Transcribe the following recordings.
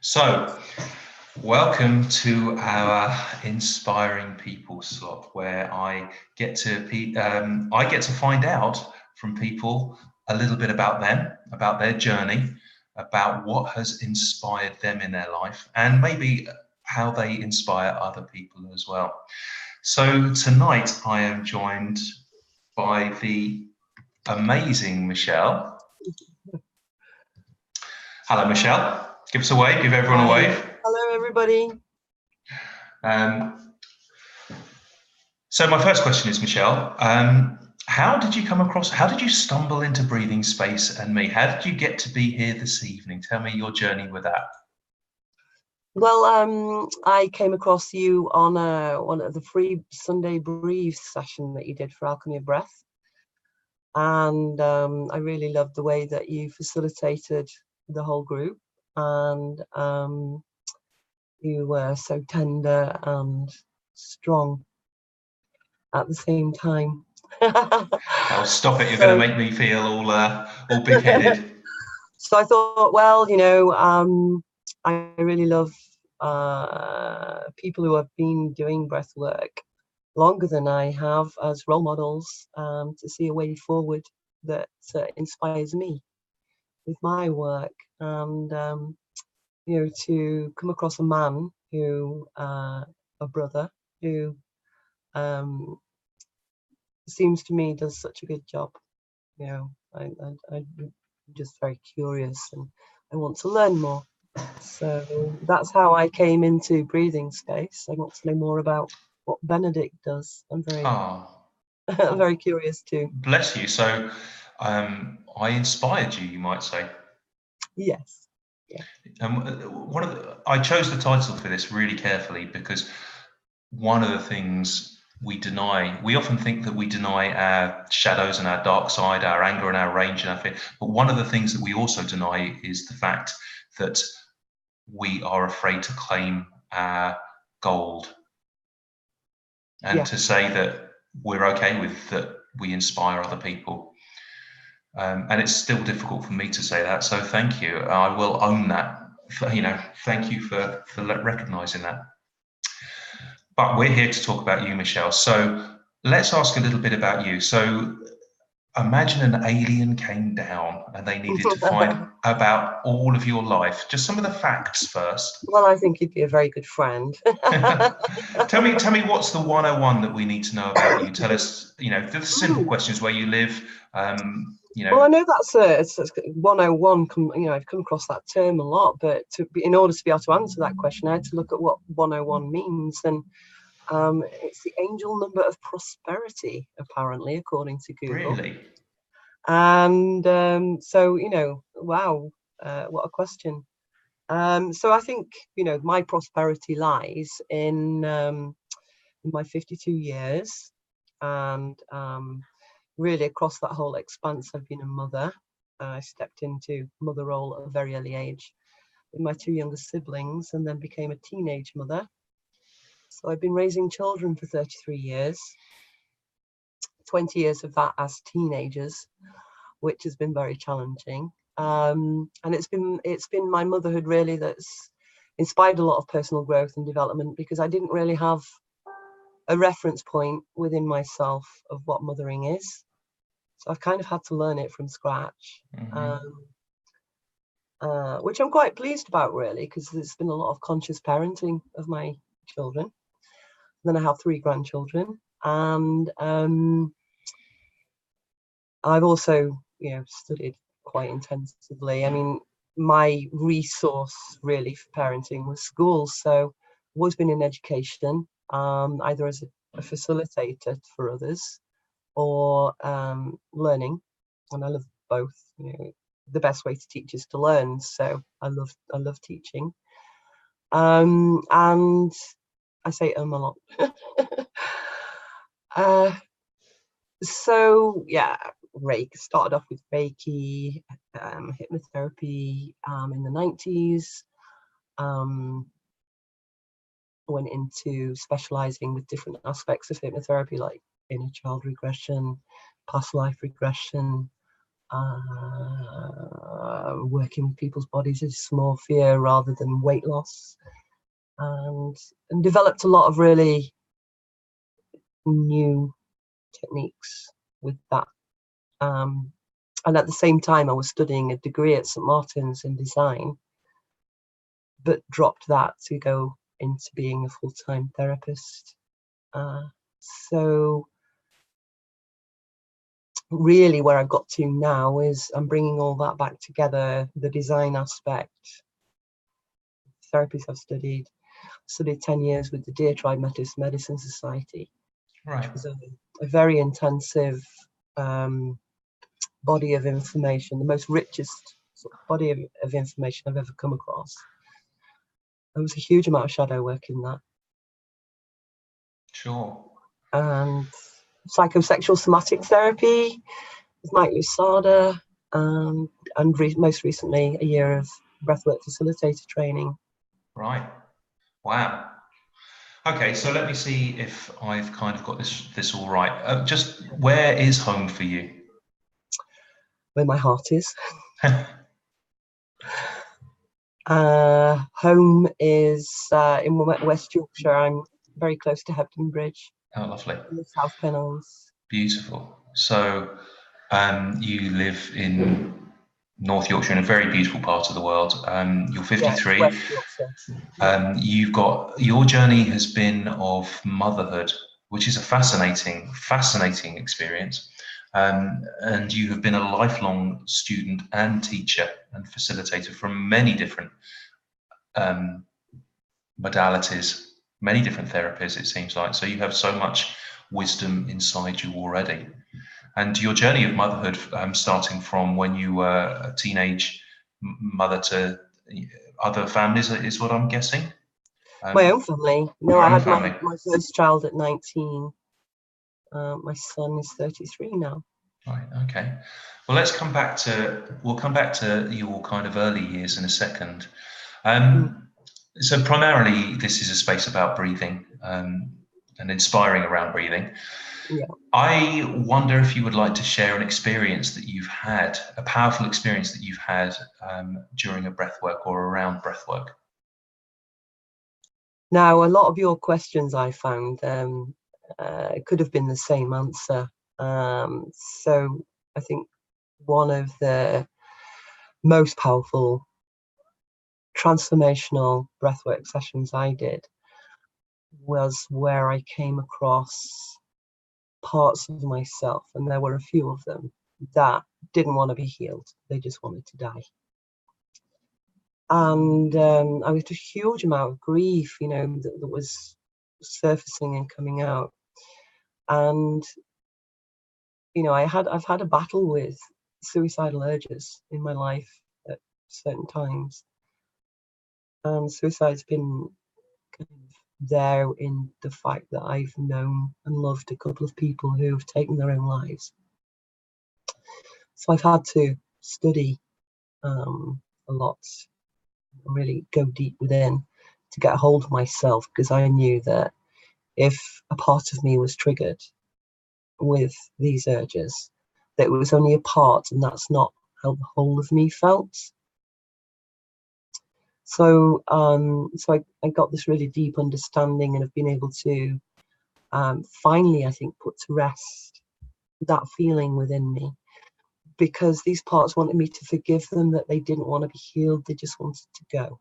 So, welcome to our inspiring people slot, where I get to find out from people a little bit about them, about their journey, about what has inspired them in their life, and maybe how they inspire other people as well. So tonight I am joined by the amazing Michelle. Hello, Michelle. Give us a wave. Give everyone a Hi. wave. Hello, everybody. Um, So my first question is, Michelle, how did you stumble into Breathing Space and me? How did you get to be here this evening? Tell me your journey with that. Well, I came across you on one of the free Sunday Breathe session that you did for Alchemy of Breath. And I really loved the way that you facilitated the whole group. And you were so tender and strong at the same time. Oh, stop it. You're going to make me feel all big-headed. So I thought, well, I really love people who have been doing breath work longer than I have as role models, to see a way forward that inspires me with my work. And to come across a man who, a brother who, seems to me does such a good job. I'm just very curious and I want to learn more. So that's how I came into Breathing Space. I want to know more about what Benedict does. I'm very, Oh, I'm very curious too. bless you. So I inspired you, you might say. Yes. Yeah. I chose the title for this really carefully because one of the things we often think that we deny our shadows and our dark side, our anger and our rage and our fear. But one of the things that we also deny is the fact that we are afraid to claim our gold and Yeah. to say that we're okay with that we inspire other people. And it's still difficult for me to say that. So thank you. I will own that. Thank you for recognizing that. But we're here to talk about you, Michelle. So let's ask a little bit about you. So imagine an alien came down and they needed to find about all of your life. Just some of the facts first. Well, I think you'd be a very good friend. Tell me what's the 101 that we need to know about you. Tell us, the simple questions: where you live, Well, I know it's 101. I've come across that term a lot, but in order to be able to answer that question, I had to look at what 101 means, and it's the angel number of prosperity, apparently, according to Google. Really? And so, wow, what a question. So I think, my prosperity lies in my 52 years, and really across that whole expanse, I've been a mother. I stepped into mother role at a very early age with my two younger siblings, and then became a teenage mother. So I've been raising children for 33 years, 20 years of that as teenagers, which has been very challenging. And it's been my motherhood really that's inspired a lot of personal growth and development, because I didn't really have a reference point within myself of what mothering is. So I've kind of had to learn it from scratch, which I'm quite pleased about, really, because there's been a lot of conscious parenting of my children. Then I have 3 grandchildren, and I've also, studied quite intensively. I mean, my resource really for parenting was schools. So I've always been in education, either as a facilitator for others or learning, and I love both. The best way to teach is to learn, so I love teaching. And I say a lot. So yeah, started off with Reiki, hypnotherapy in the 90s. Went into specializing with different aspects of hypnotherapy, like inner child regression, past life regression, working with people's bodies is dysmorphia rather than weight loss, and developed a lot of really new techniques with that. And at the same time, I was studying a degree at St Martin's in design, but dropped that to go into being a full-time therapist. So really where I've got to now is I'm bringing all that back together, the design aspect, therapies I've studied 10 years with the Dear Tribe Medicine Society, Right. which was a very intensive body of information, the most richest sort of body of information I've ever come across. There was a huge amount of shadow work in that. Sure. And psychosexual somatic therapy with Mike Lusada, and most recently a year of breathwork facilitator training. Right. Wow. Okay, so let me see if I've kind of got this all right. Just where is home for you? Where my heart is. Home is in West Yorkshire. I'm very close to Hebden Bridge. Oh, lovely. In the South Pennines. Beautiful. So you live in North Yorkshire, in a very beautiful part of the world. You're 53. Yeah, West Yorkshire. You've got, your journey has been of motherhood, which is a fascinating experience. And you have been a lifelong student and teacher and facilitator from many different modalities, many different therapies, it seems like. So you have so much wisdom inside you already. And your journey of motherhood, starting from when you were a teenage mother to other families, is what I'm guessing? My own family. No, Your I own had family. my first child at 19. My son is 33 now. Right. Okay. Well, we'll come back to your kind of early years in a second. So primarily, this is a space about breathing, and inspiring around breathing. Yeah. I wonder if you would like to share an experience that you've had, a powerful experience that you've had during a breathwork or around breathwork. Now, a lot of your questions I found could have been the same answer. So I think one of the most powerful transformational breathwork sessions I did was where I came across parts of myself, and there were a few of them that didn't want to be healed. They just wanted to die. And I was a huge amount of grief, that was surfacing and coming out. And I've had a battle with suicidal urges in my life at certain times, and suicide's been kind of there in the fact that I've known and loved a couple of people who have taken their own lives. So I've had to study a lot, really go deep within to get a hold of myself, because I knew that if a part of me was triggered with these urges, that it was only a part, and that's not how the whole of me felt. So I got this really deep understanding, and have been able to finally, I think, put to rest that feeling within me, because these parts wanted me to forgive them, that they didn't want to be healed, they just wanted to go.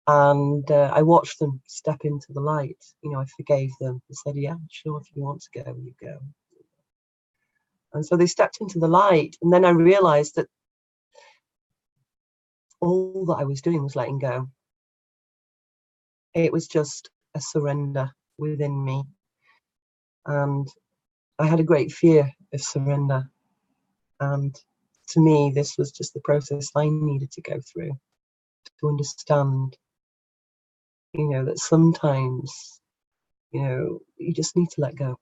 And I watched them step into the light. I forgave them and said, yeah, sure, if you want to go, you go. And so they stepped into the light, and then I realized that all that I was doing was letting go. It was just a surrender within me. And I had a great fear of surrender. And to me, this was just the process I needed to go through to understand, that sometimes, you just need to let go.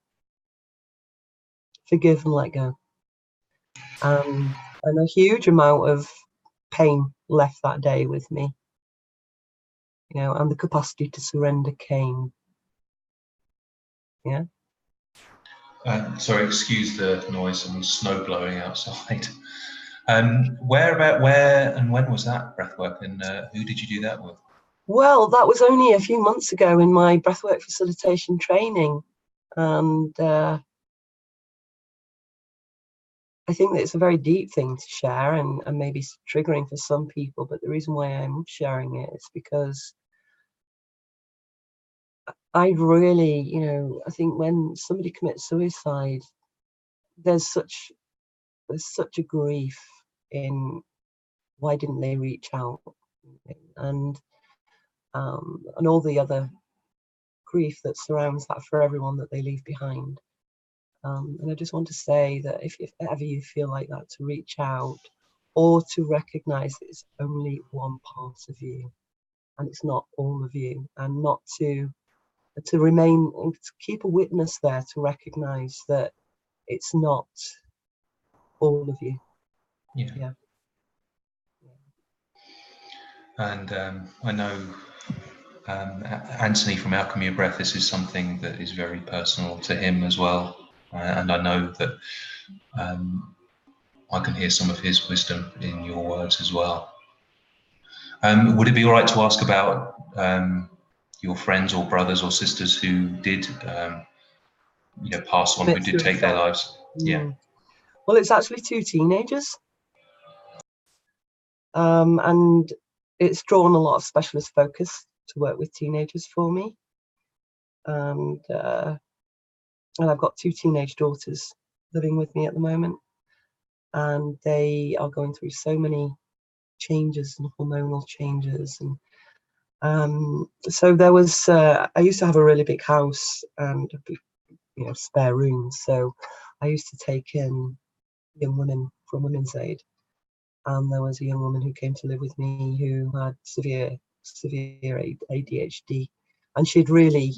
Forgive and let go. And a huge amount of pain left that day with me, and the capacity to surrender came. Yeah. Sorry, excuse the noise and snow blowing outside. Where and when was that breathwork, and who did you do that with? Well, that was only a few months ago in my breathwork facilitation training, and I think that it's a very deep thing to share, and maybe triggering for some people. But the reason why I'm sharing it is because I really, I think when somebody commits suicide, there's such a grief in why didn't they reach out, and all the other grief that surrounds that for everyone that they leave behind. And I just want to say that if ever you feel like that, to reach out, or to recognize that it's only one part of you and it's not all of you, and not to remain, to keep a witness there, to recognize that it's not all of you. Yeah. And I know Anthony from Alchemy of Breath, this is something that is very personal to him as well. And I know that I can hear some of his wisdom in your words as well. Would it be all right to ask about your friends or brothers or sisters who did, pass on, who did take their lives? Yeah. Well, it's actually 2 teenagers. And it's drawn a lot of specialist focus to work with teenagers for me. And I've got 2 teenage daughters living with me at the moment. And they are going through so many changes and hormonal changes. And so there was, I used to have a really big house and, spare rooms. So I used to take in young women from Women's Aid. And there was a young woman who came to live with me who had severe ADHD, and she'd really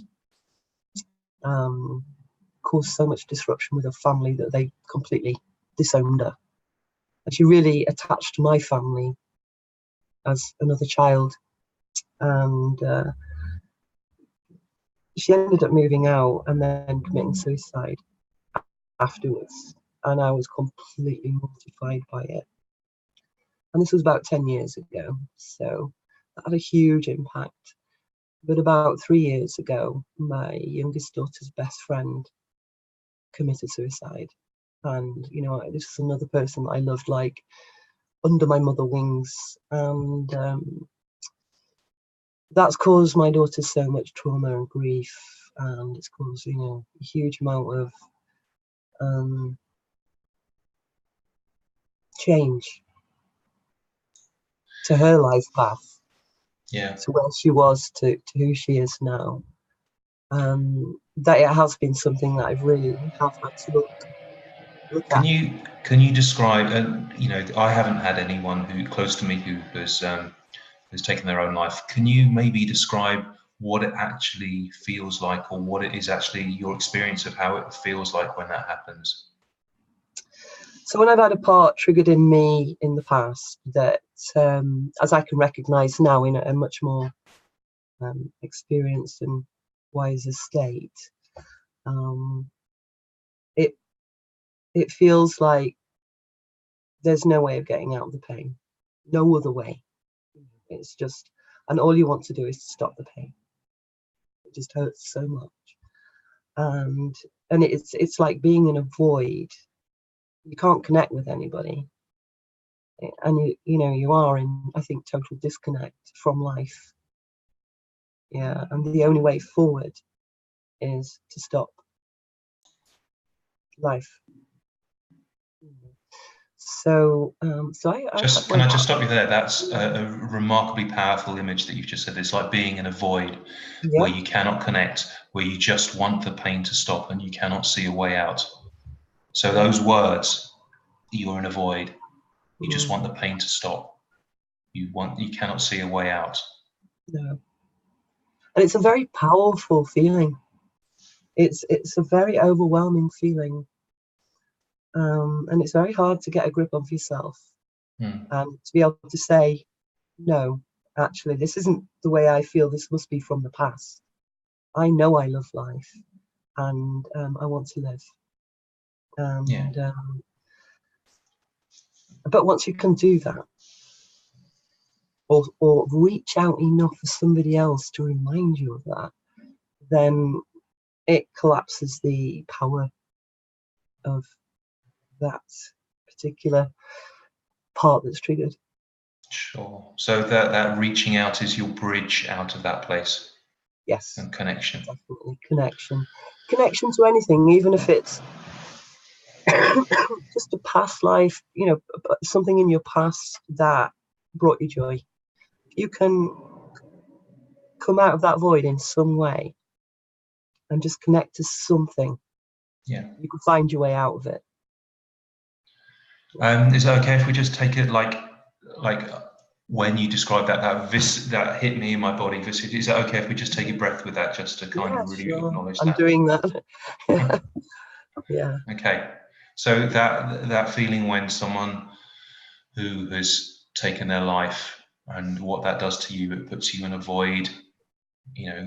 caused so much disruption with her family that they completely disowned her. And she really attached to my family as another child, and she ended up moving out and then committing suicide afterwards. And I was completely mortified by it. And this was about 10 years ago, so that had a huge impact. But about 3 years ago, my youngest daughter's best friend committed suicide. And, this is another person that I loved, like, under my mother wings. And that's caused my daughter so much trauma and grief. And it's caused, a huge amount of change to her life path. Yeah. To where she was, to who she is now. That it has been something that I've really have had to look at. Can you describe? I haven't had anyone who close to me who has taken their own life. Can you maybe describe what it actually feels like, or what it is actually your experience of how it feels like when that happens? So when I've had a part triggered in me in the past that, as I can recognise now in a much more experienced and wiser state, it feels like there's no way of getting out of the pain, no other way. It's just, and all you want to do is to stop the pain. It just hurts so much, and it's like being in a void. You can't connect with anybody, and you are in, I think, total disconnect from life. Yeah, and the only way forward is to stop life. So I Can I just stop you there? That's a remarkably powerful image that you've just said. It's like being in a void where you cannot connect, where you just want the pain to stop and you cannot see a way out. So those words, you're in a void. You just want the pain to stop. You cannot see a way out. No. And it's a very powerful feeling. It's a very overwhelming feeling. And it's very hard to get a grip of yourself. And to be able to say, no, actually, this isn't the way I feel. This must be from the past. I know I love life, and I want to live. And but once you can do that, or reach out enough for somebody else to remind you of that, then it collapses the power of that particular part that's triggered. Sure. So that reaching out is your bridge out of that place. Yes. And connection. Definitely. Connection to anything, even if it's just a past life, something in your past that brought you joy. You can come out of that void in some way and just connect to something. Yeah. You can find your way out of it. Is it okay if we just take it like when you describe that hit me in my body, is it okay if we just take a breath with that, just to kind of really acknowledge that? I'm doing that. Yeah. Okay. So that feeling when someone who has taken their life, and what that does to you, it puts you in a void,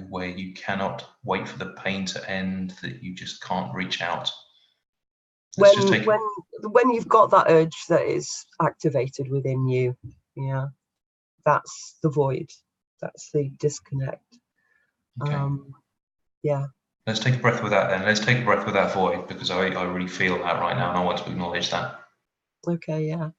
where you cannot wait for the pain to end, that you just can't reach out. When you've got that urge that is activated within you, yeah, that's the void. That's the disconnect. Okay. Yeah. Let's take a breath with that then. Let's take a breath with that void, because I really feel that right now, and I want to acknowledge that. Okay, yeah.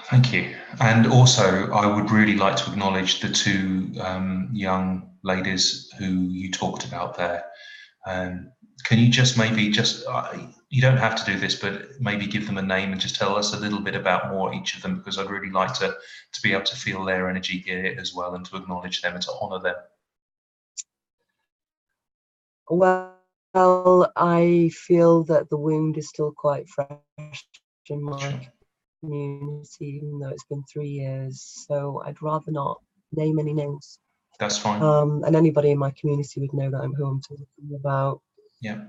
Thank you. And also, I would really like to acknowledge the two young ladies who you talked about there. Can you just you don't have to do this, but maybe give them a name and just tell us a little bit about more each of them, because I'd really like to be able to feel their energy here as well, and to acknowledge them and to honour them. Well, I feel that the wound is still quite fresh in my community, even though it's been 3 years. So I'd rather not name any names. That's fine. And anybody in my community would know that who I'm talking about. Yeah.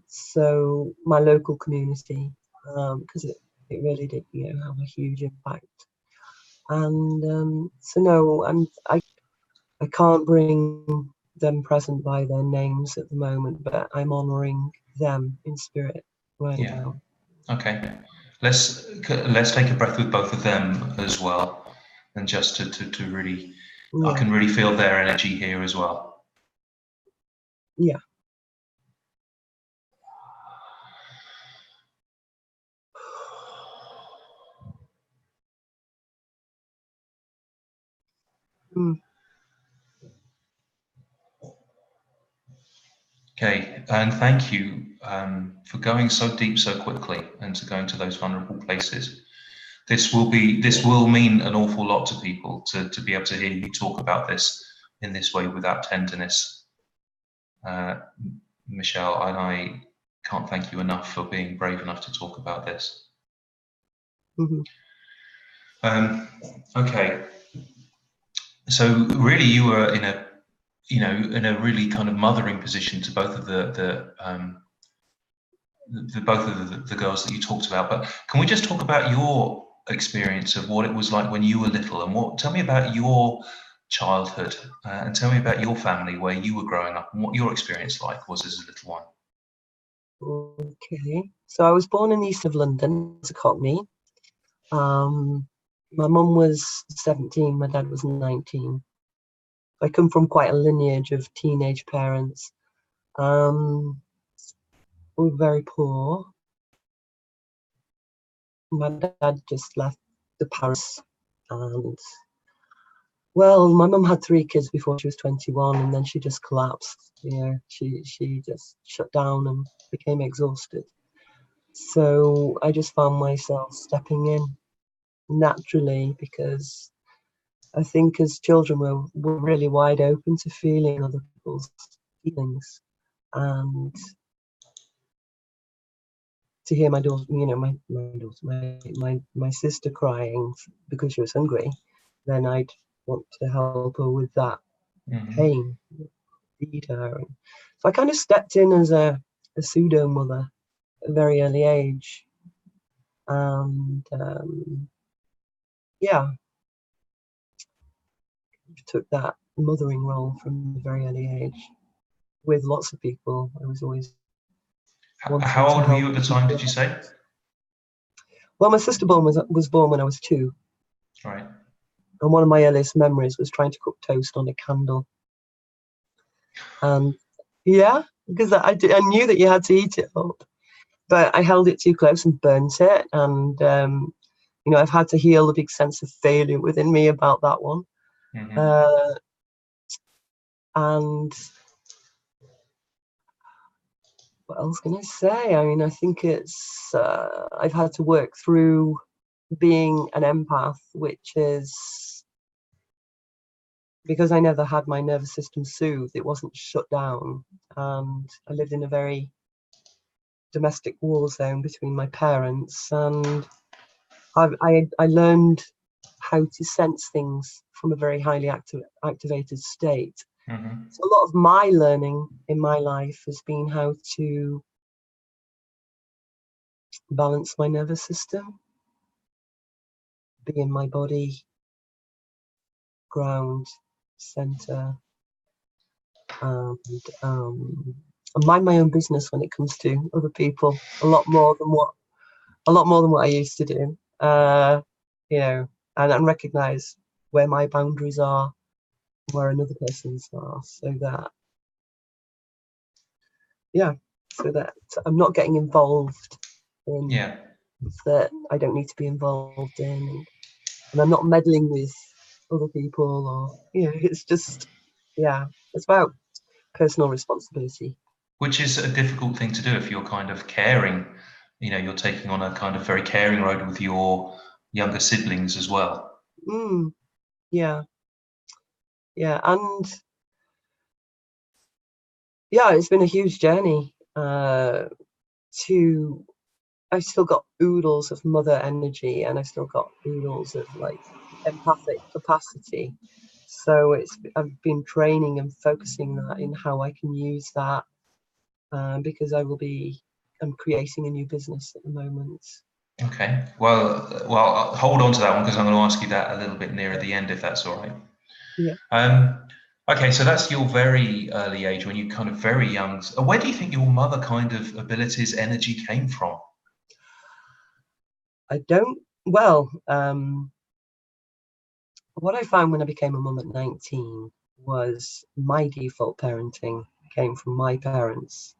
So my local community, because it really did, have a huge impact. And so no, I can't bring them present by their names at the moment, but I'm honouring them in spirit right now. Okay. Let's take a breath with both of them as well, and just to really, I can really feel their energy here as well. Yeah. Okay, and thank you for going so deep so quickly, and to going to those vulnerable places. This will mean an awful lot to people, to be able to hear you talk about this in this way, without tenderness. Michelle, and I can't thank you enough for being brave enough to talk about this. Okay, so really you were in a really kind of mothering position to both of the girls that you talked about. But can we just talk about your experience of what it was like when you were little, and tell me about your childhood, and tell me about your family, where you were growing up, and what your experience was as a little one. Okay, so I was born in the east of London as a Cockney. My mum was 17, my dad was 19. I come from quite a lineage of teenage parents. We were very poor. My dad just left the Paris, and well, my mum had 3 kids before she was 21, and then she just collapsed. She just shut down and became exhausted. So I just found myself stepping in naturally, because I think as children we're really wide open to feeling other people's feelings, and to hear my daughter, my sister crying because she was hungry, then I'd want to help her with that pain, feed her. And so I kind of stepped in as a pseudo mother at a very early age. and yeah, took that mothering role from a very early age with lots of people. I was always How wanting to old were help you at the time, people did you out. say? Well, my sister was born when I was 2, Right. and one of my earliest memories was trying to cook toast on a candle. And yeah, because I knew that you had to eat it up, but I held it too close and burnt it. And I've had to heal a big sense of failure within me about that one. Mm-hmm. Uh, and what else can I say? I mean, I think I've had to work through being an empath, which is because I never had my nervous system soothed. It wasn't shut down, and I lived in a very domestic war zone between my parents, and I learned how to sense things from a very highly activated state. Mm-hmm. So a lot of my learning in my life has been how to balance my nervous system, be in my body, ground, center, and mind my own business when it comes to other people. A lot more than what I used to do. And recognize where my boundaries are, where another person's are, so that I'm not getting involved in Yeah. that I don't need to be involved in, and I'm not meddling with other people, or it's just it's about personal responsibility. Which is a difficult thing to do if you're kind of caring, you're taking on a kind of very caring road with your younger siblings as well. Mm, yeah, and it's been a huge journey. To I've still got oodles of mother energy, and I've still got oodles of like empathic capacity. So I've been training and focusing that in how I can use that, because I'm creating a new business at the moment. Okay. Well, hold on to that one because I'm going to ask you that a little bit nearer the end, if that's all right. Yeah, Okay, so that's your very early age when you're kind of very young. Where do you think your mother kind of abilities, energy came from? I don't. Well, what I found when I became a mum at 19 was my default parenting came from my parents,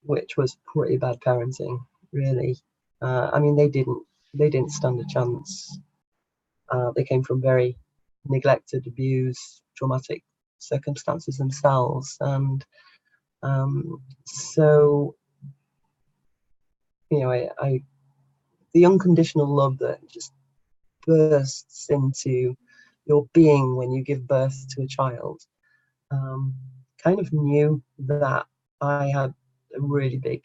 which was pretty bad parenting, really. I mean, they didn't stand a chance. They came from very neglected, abused, traumatic circumstances themselves, and so I the unconditional love that just bursts into your being when you give birth to a child, um, kind of knew that I had a really big,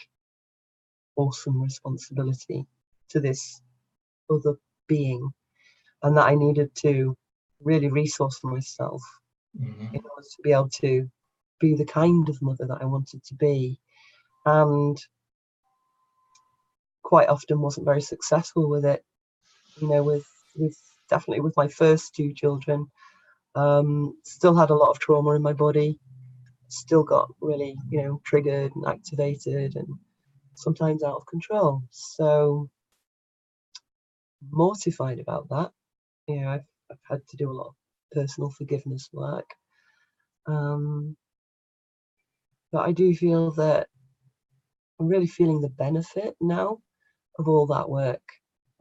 awesome responsibility to this other being, and that I needed to really resource myself in Hmm. order to be able to be the kind of mother that I wanted to be. And quite often wasn't very successful with it, with definitely with my first 2 children. Still had a lot of trauma in my body, still got really, triggered and activated and sometimes out of control. So mortified about that. I've had to do a lot of personal forgiveness work. Um, but I do feel that I'm really feeling the benefit now of all that work,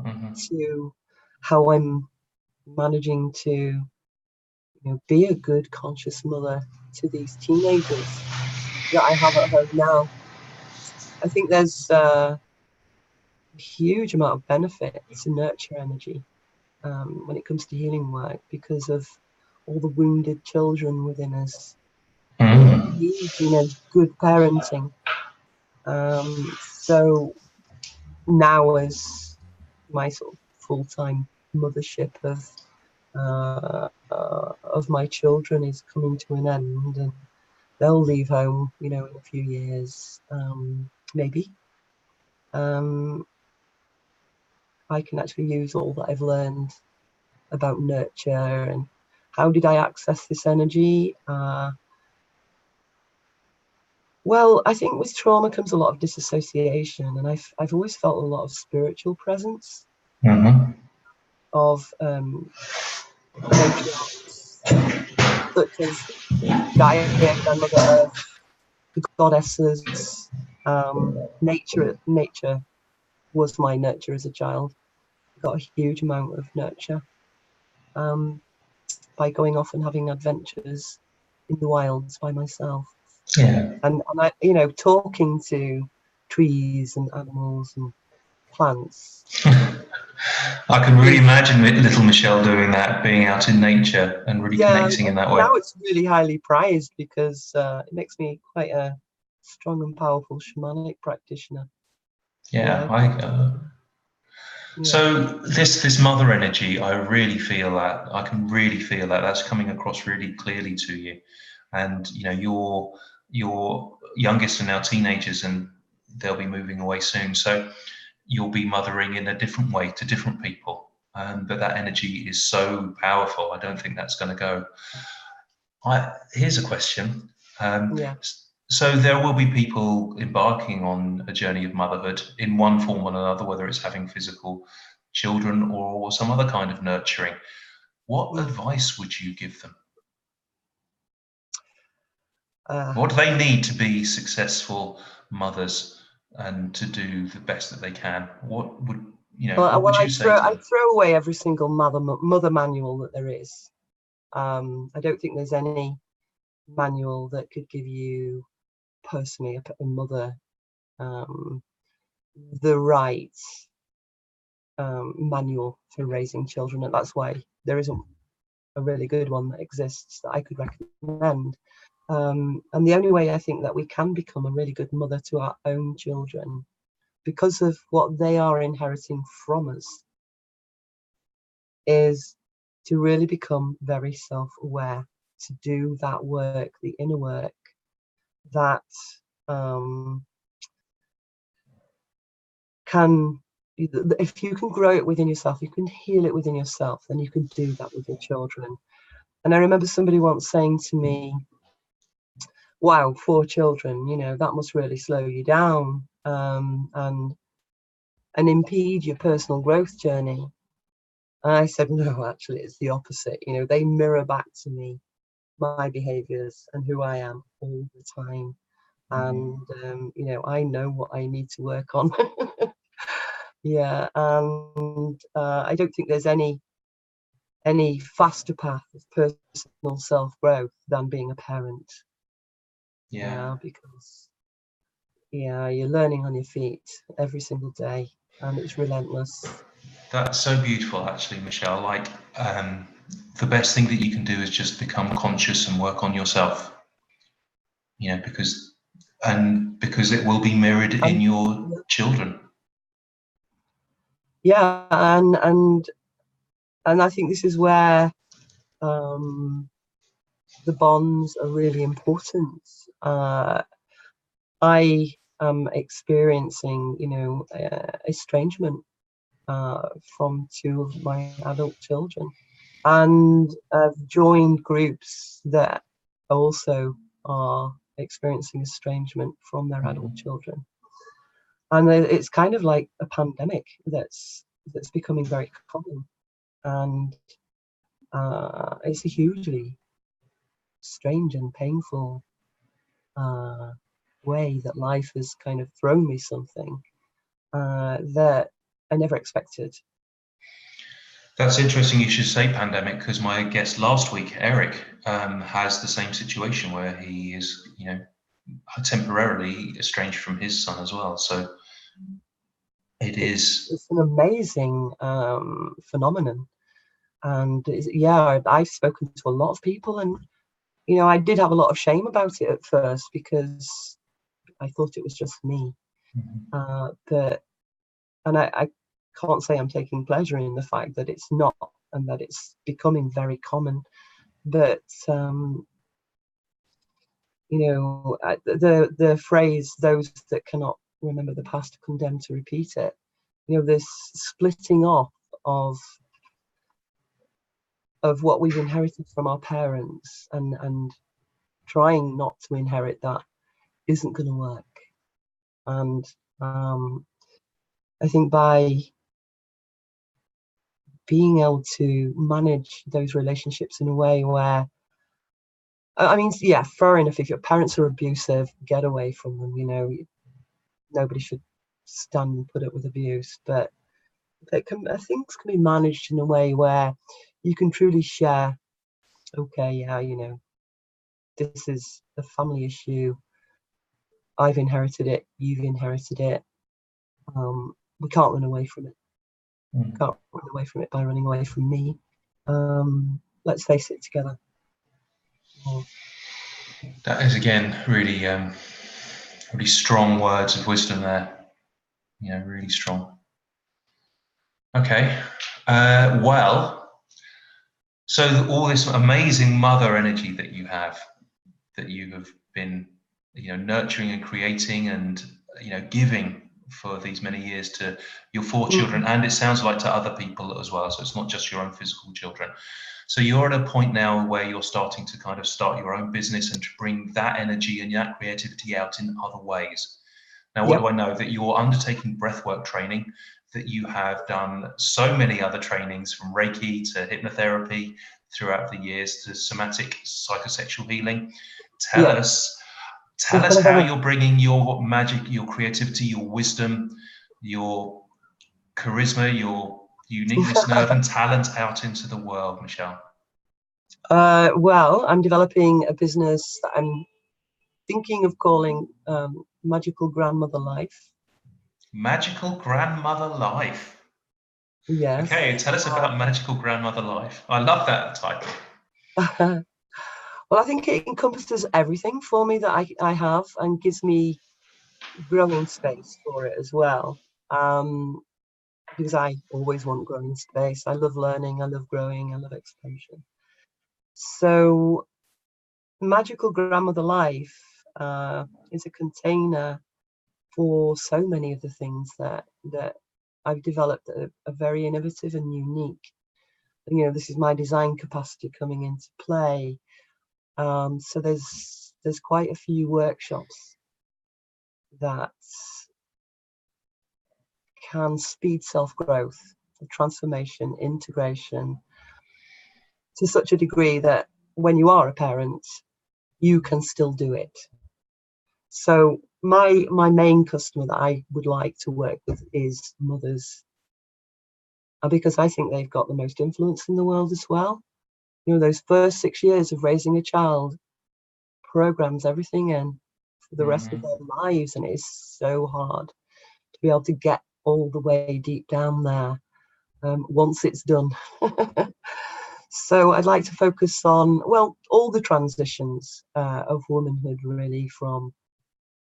Hmm. to how I'm managing to, be a good conscious mother to these teenagers that I have at home now. I think there's a huge amount of benefit to nurture energy, when it comes to healing work, because of all the wounded children within us that Hmm. need, good parenting. So now, as my sort of full-time mothership of my children is coming to an end, and they'll leave home, in a few years, maybe. Um, I can actually use all that I've learned about nurture and how did I access this energy. Well, I think with trauma comes a lot of disassociation, and I've always felt a lot of spiritual presence Mm-hmm. of matriarchs such as Gaia, Grandmother Earth, the goddesses. Nature was my nurture as a child. Got a huge amount of nurture by going off and having adventures in the wilds by myself. Yeah. And I, talking to trees and animals and plants. I can really imagine little Michelle doing that, being out in nature and really Yeah, connecting in that way. now it's really highly prized because it makes me quite a strong and powerful shamanic practitioner. Yeah, Yeah. so this mother energy, I really feel that. I can really feel that that's coming across really clearly to you. And your youngest are now teenagers, and they'll be moving away soon. So you'll be mothering in a different way to different people. But that energy is so powerful. I don't think that's going to go. Here's a question. Yeah. So there will be people embarking on a journey of motherhood in one form or another, whether it's having physical children or some other kind of nurturing. What advice would you give them? What do they need to be successful mothers and to do the best that they can? What would what would you say to I them? throw away every single mother manual that there is. I don't think there's any manual that could give you personally a mother the right manual for raising children, and that's why there isn't a really good one that exists that I could recommend. And the only way I think that we can become a really good mother to our own children, because of what they are inheriting from us, is to really become very self-aware, to do that work, the inner work that can, if you can grow it within yourself, you can heal it within yourself, then you can do that with your children. And I remember somebody once saying to me, wow, 4 children, that must really slow you down and impede your personal growth journey. And I said, no, actually, it's the opposite. They mirror back to me my behaviors and who I am all the time. And, I know what I need to work on. Yeah. And I don't think there's any faster path of personal self-growth than being a parent. Yeah. Because you're learning on your feet every single day, and it's relentless. That's so beautiful, actually, Michelle. Like, the best thing that you can do is just become conscious and work on yourself. Because it will be mirrored in And your children. yeah, and I think this is where the bonds are really important. I am experiencing, estrangement from 2 of my adult children, and I've joined groups that also are experiencing estrangement from their adult children, and it's kind of like a pandemic that's becoming very common, and it's a hugely strange and painful way that life has kind of thrown me something that I never expected. That's interesting you should say pandemic, because my guest last week, Eric, has the same situation where he is, temporarily estranged from his son as well. So It's an amazing phenomenon, and I've spoken to a lot of people, and I did have a lot of shame about it at first because I thought it was just me. But I can't say I'm taking pleasure in the fact that it's not, and that it's becoming very common. But the phrase "those that cannot remember the past are condemned to repeat it" this splitting off of what we've inherited from our parents, and trying not to inherit that isn't going to work. And I think by being able to manage those relationships in a way where, I mean, yeah, fair enough, if your parents are abusive, get away from them. Nobody should stand and put up with abuse, but things can be managed in a way where you can truly share, okay, yeah, this is a family issue. I've inherited it, you've inherited it. We can't run away from it. Can't run away from it by running away from me. Let's face it together. Yeah. That is, again, really, really strong words of wisdom there. Really strong. Okay. Well, so all this amazing mother energy that you have been, nurturing and creating and, giving for these many years to your 4 children, and it sounds like to other people as well. So it's not just your own physical children. So you're at a point now where you're starting to kind of start your own business and to bring that energy and that creativity out in other ways. Now, what do I know? That you're undertaking breathwork training, that you have done so many other trainings, from Reiki to hypnotherapy throughout the years to somatic psychosexual healing. Tell us how you're bringing your magic, your creativity, your wisdom, your charisma, your uniqueness, nerve and talent out into the world, Michelle. Well, I'm developing a business that I'm thinking of calling Magical Grandmother Life. Magical Grandmother Life. Yes. Okay, tell us about Magical Grandmother Life. I love that title. Well, I think it encompasses everything for me that I have, and gives me growing space for it as well. Because I always want growing space. I love learning, I love growing, I love expansion. So Magical Grandmother Life is a container for so many of the things that I've developed that are very innovative and unique. This is my design capacity coming into play. So there's quite a few workshops that can speed self-growth, transformation, integration to such a degree that when you are a parent, you can still do it. So my main customer that I would like to work with is mothers, and because I think they've got the most influence in the world as well. Those first 6 years of raising a child programs everything in for the rest of their lives, and it's so hard to be able to get all the way deep down there once it's done. So I'd like to focus on, well, all the transitions of womanhood, really, from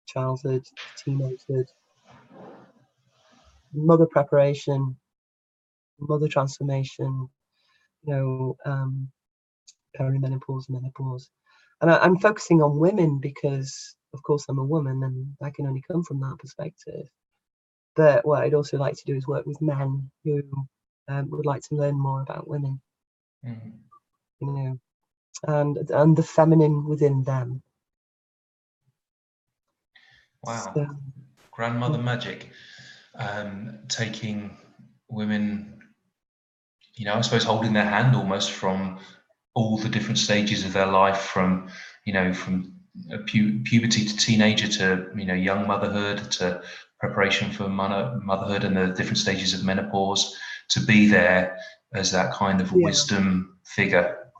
childhood to teenagehood, mother preparation, mother transformation, perimenopause, menopause. And I'm focusing on women because, of course, I'm a woman and I can only come from that perspective. But what I'd also like to do is work with men who would like to learn more about women, and the feminine within them. Wow. So, grandmother magic, taking women, I suppose holding their hand almost from all the different stages of their life, from puberty to teenager to, young motherhood, to preparation for motherhood and the different stages of menopause, to be there as that kind of wisdom figure.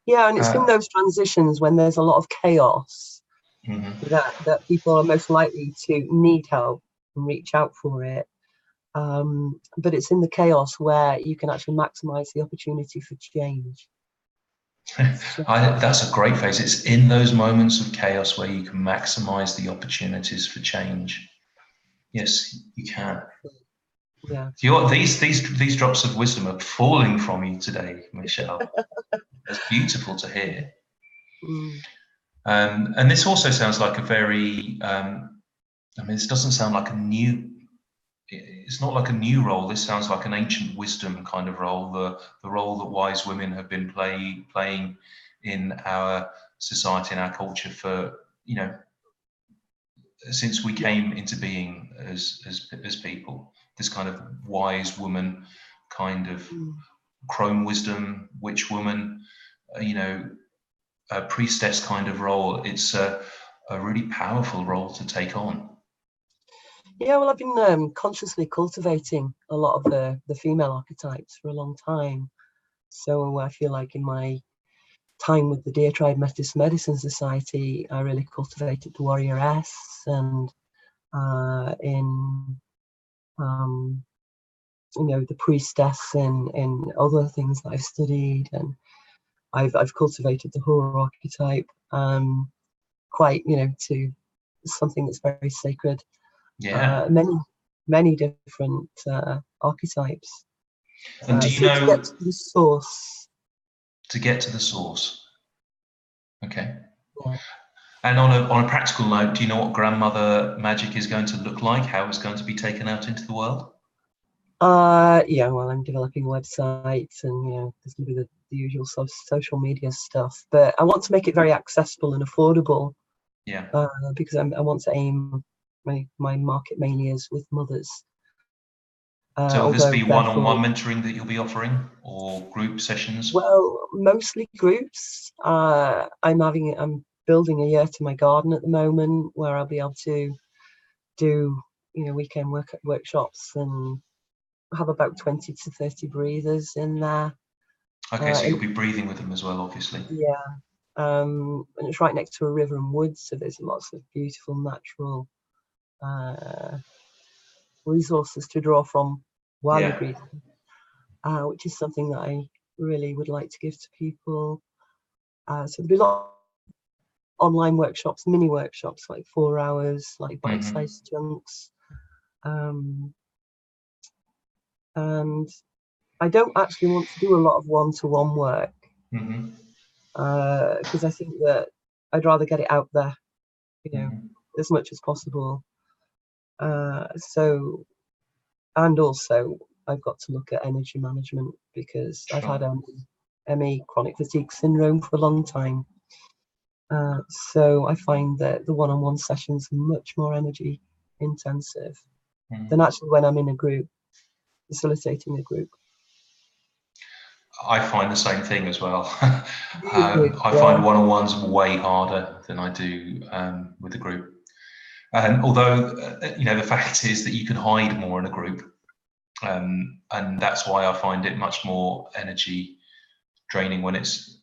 Yeah, and it's in those transitions when there's a lot of chaos that people are most likely to need help and reach out for it. But it's in the chaos where you can actually maximize the opportunity for change. That's a great phrase. It's in those moments of chaos where you can maximize the opportunities for change. Yes, you can. Yeah. These drops of wisdom are falling from you today, Michelle. It's beautiful to hear. And this also sounds like a very, this doesn't sound like a new it's not like a new role. This sounds like an ancient wisdom kind of role, the role that wise women have been playing in our society and our culture for, since we came into being as people. This kind of wise woman, kind of Mm. crone wisdom, witch woman, a priestess kind of role. It's a really powerful role to take on. Yeah, well, I've been consciously cultivating a lot of the female archetypes for a long time. So I feel like in my time with the Deer Tribe Methodist Medicine Society, I really cultivated the warrioress, and in the priestess, in other things that I've studied, and I've cultivated the whore archetype quite, to something that's very sacred. Yeah. Many different archetypes. And do you So to get know, to the source. to get to the source? Okay. Yeah. And on a practical note, do you know what grandmother magic is going to look like? How it's going to be taken out into the world? Yeah, well, I'm developing websites, and there's going to be the usual social media stuff, but I want to make it very accessible and affordable. Yeah. Because I want to aim my market mainly is with mothers. So will this Although be one-on-one therefore, mentoring that you'll be offering, or group sessions? well, mostly groups. I'm building a year to my garden at the moment, where I'll be able to do weekend workshops and have about 20 to 30 breathers in there. Okay, so And you'll be breathing with them as well, obviously. yeah, and it's right next to a river and woods, so there's lots of beautiful natural resources to draw from while you're Yeah. breathing, which is something that I really would like to give to people. So there'll be a lot of online workshops, mini workshops, like 4 hours, like bite-sized chunks. And I don't actually want to do a lot of one-to-one work, because I think that I'd rather get it out there, as much as possible. And also I've got to look at energy management, because I've had Sure. ME, chronic fatigue syndrome, for a long time. So I find that the one-on-one sessions are much more energy intensive than actually when I'm in a group, facilitating a group. I find the same thing as well. I Yeah. find one-on-ones way harder than I do with a group. And although, the fact is that you can hide more in a group, and that's why I find it much more energy draining when it's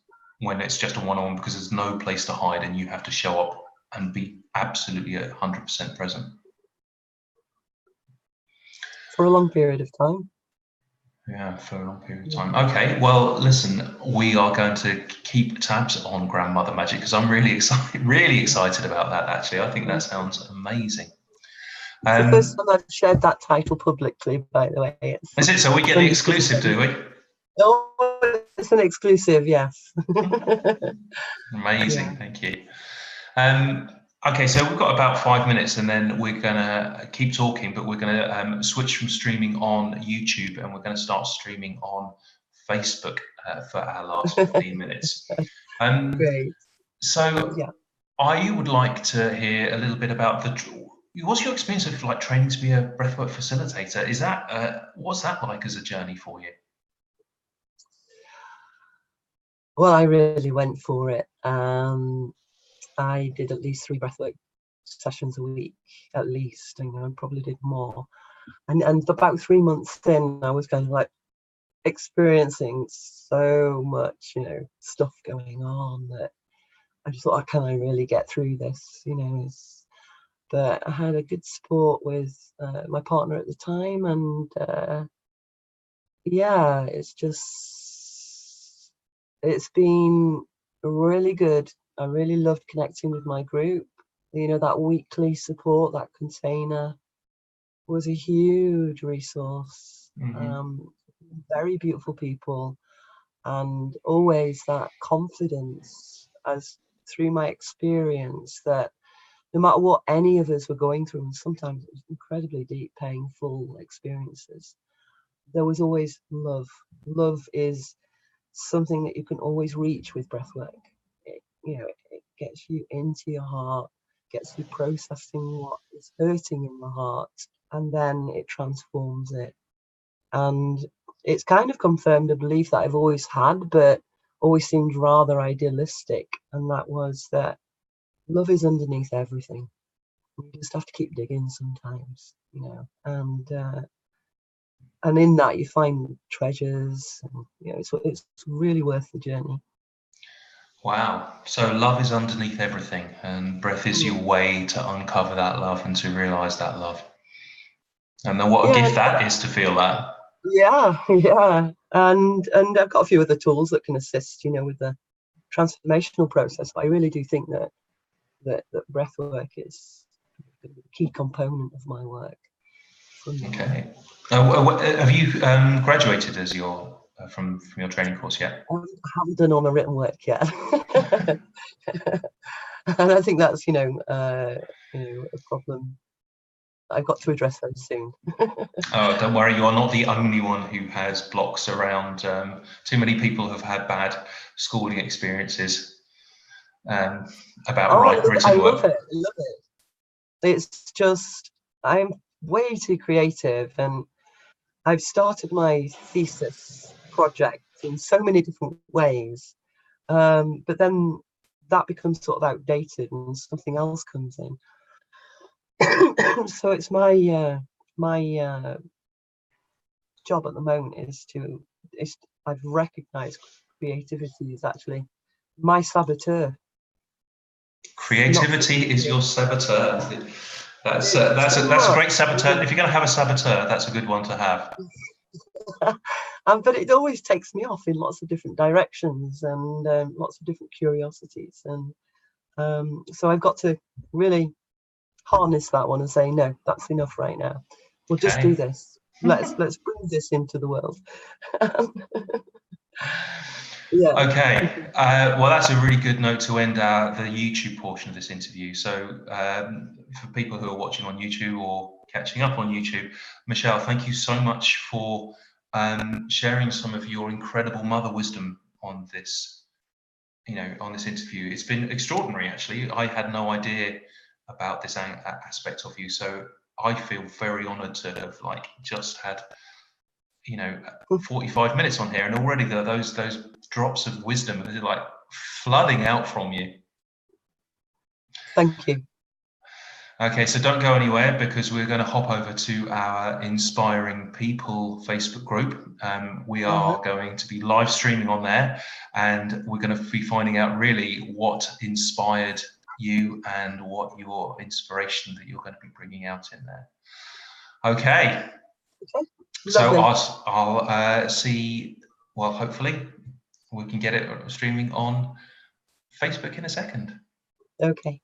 just a one-on-one, because there's no place to hide and you have to show up and be absolutely 100% present. For a long period of time. Yeah, for a long period of time. Okay, well, listen, we are going to keep tabs on grandmother magic, because I'm really excited about that. Actually, I think that sounds amazing. It's the first time I've shared that title publicly, by the way. Is it? So we get the exclusive, do we? Oh, it's an exclusive, yes. Amazing, Yeah. thank you. Okay, so we've got about 5 minutes, and then we're gonna keep talking, but we're gonna switch from streaming on YouTube, and we're gonna start streaming on Facebook for our last 15 minutes. Great. So Yeah. I would like to hear a little bit about what's your experience of like training to be a breathwork facilitator? Is that what's that like as a journey for you? Well, I really went for it. I did at least 3 breathwork sessions a week, at least. I probably did more. And about 3 months in, I was kind of like experiencing so much, stuff going on, that I just thought, can I really get through this? But I had a good support with my partner at the time, and yeah, it's been really good. I really loved connecting with my group. That weekly support, that container, was a huge resource. Very beautiful people, and always that confidence, as through my experience, that no matter what any of us were going through, and sometimes it was incredibly deep, painful experiences, there was always love. Love is something that you can always reach with breath work. It gets you into your heart, gets you processing what is hurting in the heart, and then it transforms it. And it's kind of confirmed a belief that I've always had, but always seemed rather idealistic. And that was that love is underneath everything. You just have to keep digging sometimes, and in that you find treasures. And, it's really worth the journey. Wow. So love is underneath everything, and breath is your way to uncover that love and to realize that love. And then what a Yeah, gift that is to feel that. yeah, yeah. And I've got a few other tools that can assist, with the transformational process. But I really do think that breath work is a key component of my work. Okay. Have you graduated as your from your training course yet? I haven't done all my written work yet. And I think that's a problem I've got to address very soon. Oh, don't worry, you are not the only one who has blocks around. Too many people have had bad schooling experiences about I written love work. it. I love it. It's just I'm way too creative, and I've started my thesis project in so many different ways, but then that becomes sort of outdated and something else comes in. So it's my job at the moment is I've recognized creativity is actually my saboteur. Not Creativity is your saboteur. That's it's too that's a much. great saboteur. If you're going to have a saboteur, that's a good one to have. But it always takes me off in lots of different directions, and lots of different curiosities, and so I've got to really harness that one and say, no, that's enough right now. We'll just do Okay. this. Let's bring this into the world. Yeah. Okay, well, that's a really good note to end the YouTube portion of this interview. So, for people who are watching on YouTube or catching up on YouTube, Michelle, thank you so much for sharing some of your incredible mother wisdom on this, on this interview. It's been extraordinary, actually. I had no idea about this aspect of you, so I feel very honoured to have just had 45 minutes on here, and already those drops of wisdom are like flooding out from you. Thank you. Okay, so don't go anywhere, because we're going to hop over to our Inspiring People Facebook group. We are going to be live streaming on there, and we're going to be finding out really what inspired you and what your inspiration that you're going to be bringing out in there. Okay. So I'll see, well, hopefully we can get it streaming on Facebook in a second. Okay.